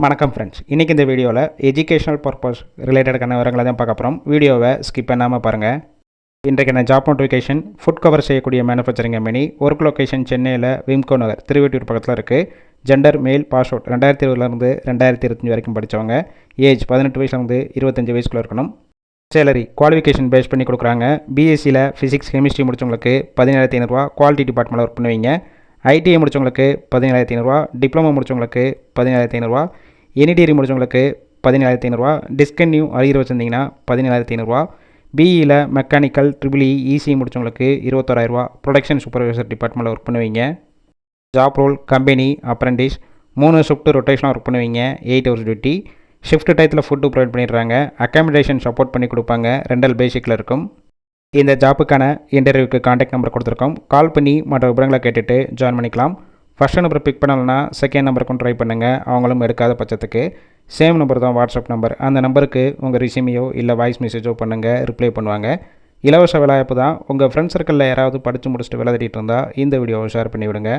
வணக்கம் ஃப்ரெண்ட்ஸ், இன்றைக்கி இந்த வீடியோவில் எஜுகேஷனல் பர்பஸ் ரிலேட்டடான விவரங்களை தான் பார்க்க போகிறோம். வீடியோவை ஸ்கிப் பண்ணாமல் பாருங்கள். இன்றைக்கான ஜாப் நோட்டிஃபிகேஷன் ஃபுட் கவர் செய்யக்கூடிய மேனுஃபேக்சரிங் கம்பெனி. ஒர்க் லொக்கேஷன் சென்னையில் விம்கோ நகர் திருவெட்டியூர் பக்கத்தில் இருக்குது. ஜெண்டர் மேல் பாஸ் அவுட் 2020 2025 வரைக்கும் படித்தவங்க. ஏஜ் 18 வயசுலேருந்து 25 வயசுக்குள்ளே இருக்கணும். சேலரி குவாலிஃபிகேஷன் பேஸ் பண்ணி கொடுக்குறாங்க. பிஎஸ்சியில் ஃபிசிக்ஸ் கெமிஸ்ட்ரி முடித்தவங்களுக்கு 17,500 குவாலிட்டி டிபார்ட்மெண்ட்டில் ஒர்க் பண்ணுவீங்க. ஐடிஐ முடித்தவங்களுக்கு 17,500, டிப்ளமோ முடித்தவங்களுக்கு 17,500, என்இடிஆரி முடித்தவங்களுக்கு 17,500, டிஸ்கன்யூ அரியர் வச்சுருந்தீங்கன்னா 17,500, பிஇயில் மெக்கானிக்கல் ட்ரிபிள் இசி முடித்தவங்களுக்கு 21,000, ப்ரொடக்ஷன் சூப்பர்வைசர் டிபார்ட்மெண்ட்டில் ஒர்க் பண்ணுவீங்க. Job role company apprentice. 3 shift ரொட்டேஷனாக ஒர்க் பண்ணுவீங்க. 8 ஹவர்ஸ் டியூட்டி. ஷிஃப்ட் டயத்தில் ஃபுட்டு ப்ரொவைட் பண்ணிடுறாங்க. அக்காமடேஷன் சப்போர்ட் பண்ணி கொடுப்பாங்க. ரெண்டல் பேசிக்கில் இருக்கும். இந்த ஜாப்புக்கான இன்டர்வியூக்கு காண்டாக்ட் நம்பர் கொடுத்துருக்கோம். கால் பண்ணி மற்ற விவரங்களை கேட்டுட்டு ஜாயின் பண்ணிக்கலாம். ஃபஸ்ட் நம்பர் பிக் பண்ணலைன்னா செகண்ட் நம்பருக்கும் ட்ரை பண்ணுங்கள். அவங்களும் எடுக்காத பட்சத்துக்கு சேம் நம்பர் தான் வாட்ஸ்அப் நம்பர். அந்த நம்பருக்கு உங்கள் ரிசியூமையோ இல்லை வாய்ஸ் மெசேஜோ பண்ணுங்கள், ரிப்ளை பண்ணுவாங்க. இலவச வேலைவாய்ப்பு தான். உங்கள் ஃப்ரெண்ட்ஸ் சர்க்கிளில் யாராவது படித்து முடிச்சுட்டு வேலை தேடிட்டு இருந்தால் இந்த வீடியோவை ஷேர் பண்ணி விடுங்க.